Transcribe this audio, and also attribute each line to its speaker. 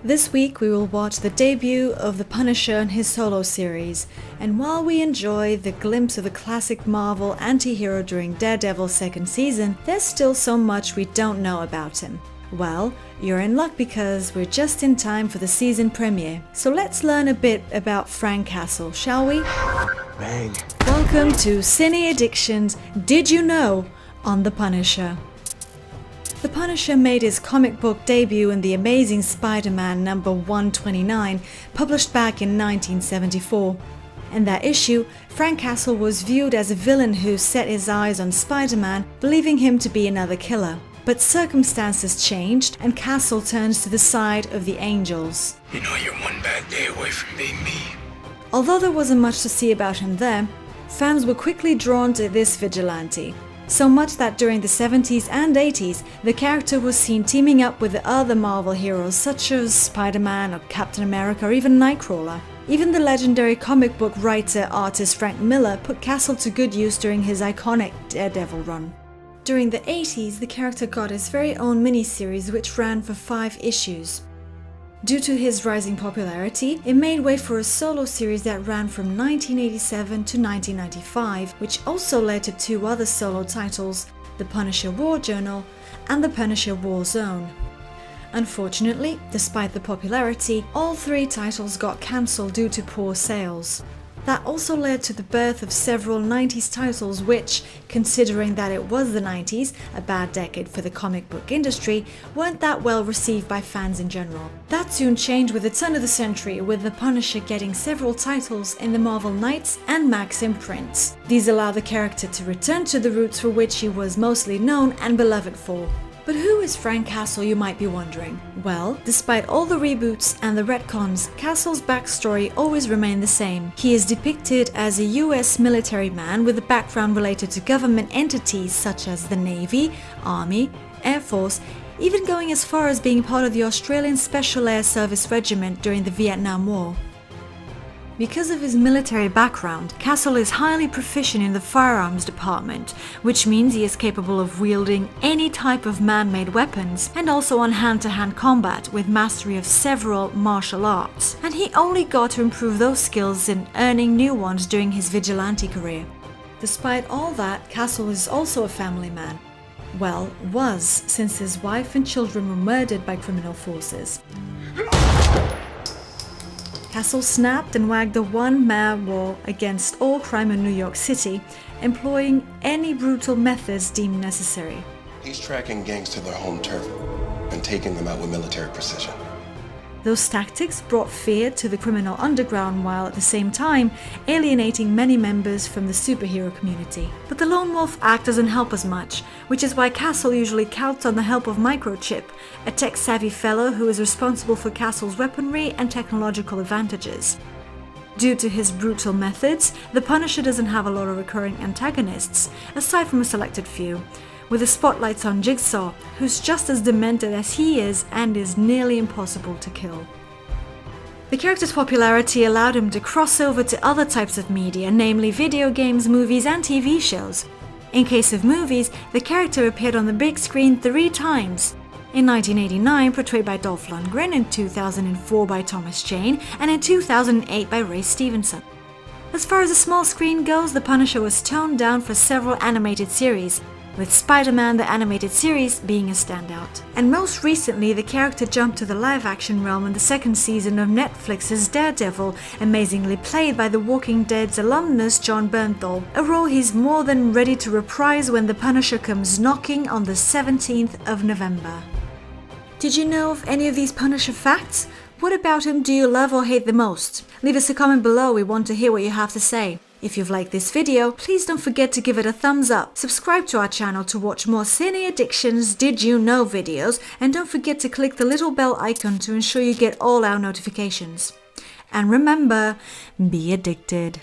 Speaker 1: This week we will watch the debut of The Punisher and his solo series, and while we enjoy the glimpse of the classic Marvel anti-hero during Daredevil's second season, there's still so much we don't know about him. Well, you're in luck because we're just in time for the season premiere. So let's learn a bit about Frank Castle, shall we?
Speaker 2: Bang.
Speaker 1: Welcome to CineAddiction's Did You Know on The Punisher. The Punisher made his comic book debut in The Amazing Spider-Man number 129, published back in 1974. In that issue, Frank Castle was viewed as a villain who set his eyes on Spider-Man, believing him to be another killer. But circumstances changed, and Castle turns to the side of the Angels.
Speaker 2: You know you're one bad day away from being me.
Speaker 1: Although there wasn't much to see about him there, fans were quickly drawn to this vigilante. So much that during the 70s and 80s, the character was seen teaming up with the other Marvel heroes such as Spider-Man or Captain America or even Nightcrawler. Even the legendary comic book writer-artist Frank Miller put Castle to good use during his iconic Daredevil run. During the 80s, the character got his very own miniseries which ran for 5 issues. Due to his rising popularity, it made way for a solo series that ran from 1987 to 1995, which also led to 2 other solo titles, The Punisher War Journal and The Punisher War Zone. Unfortunately, despite the popularity, all 3 titles got cancelled due to poor sales. That also led to the birth of several 90s titles which, considering that it was the 90s, a bad decade for the comic book industry, weren't that well received by fans in general. That soon changed with the turn of the century, with the Punisher getting several titles in the Marvel Knights and Max imprints. These allow the character to return to the roots for which he was mostly known and beloved for. But who is Frank Castle, you might be wondering? Well, despite all the reboots and the retcons, Castle's backstory always remained the same. He is depicted as a US military man with a background related to government entities such as the Navy, Army, Air Force, even going as far as being part of the Australian Special Air Service Regiment during the Vietnam War. Because of his military background, Castle is highly proficient in the firearms department, which means he is capable of wielding any type of man-made weapons and also on hand-to-hand combat with mastery of several martial arts. And he only got to improve those skills in earning new ones during his vigilante career. Despite all that, Castle is also a family man. Well, was, since his wife and children were murdered by criminal forces. Castle snapped and wagged a one-man war against all crime in New York City, employing any brutal methods deemed necessary.
Speaker 2: He's tracking gangs to their home turf and taking them out with military precision.
Speaker 1: Those tactics brought fear to the criminal underground while at the same time alienating many members from the superhero community. But the Lone Wolf Act doesn't help us much, which is why Castle usually counts on the help of Microchip, a tech-savvy fellow who is responsible for Castle's weaponry and technological advantages. Due to his brutal methods, the Punisher doesn't have a lot of recurring antagonists, aside from a selected few, with the spotlights on Jigsaw, who's just as demented as he is and is nearly impossible to kill. The character's popularity allowed him to cross over to other types of media, namely video games, movies and TV shows. In case of movies, the character appeared on the big screen 3 times. In 1989, portrayed by Dolph Lundgren, in 2004 by Thomas Jane, and in 2008 by Ray Stevenson. As far as the small screen goes, the Punisher was toned down for several animated series, with Spider-Man the Animated Series being a standout. And most recently, the character jumped to the live-action realm in the 2nd season of Netflix's Daredevil, amazingly played by The Walking Dead's alumnus Jon Bernthal, a role he's more than ready to reprise when the Punisher comes knocking on the 17th of November. Did you know of any of these Punisher facts? What about him do you love or hate the most? Leave us a comment below, we want to hear what you have to say. If you've liked this video, please don't forget to give it a thumbs up, subscribe to our channel to watch more CineAddiction's Did You Know videos, and don't forget to click the little bell icon to ensure you get all our notifications. And remember, be addicted.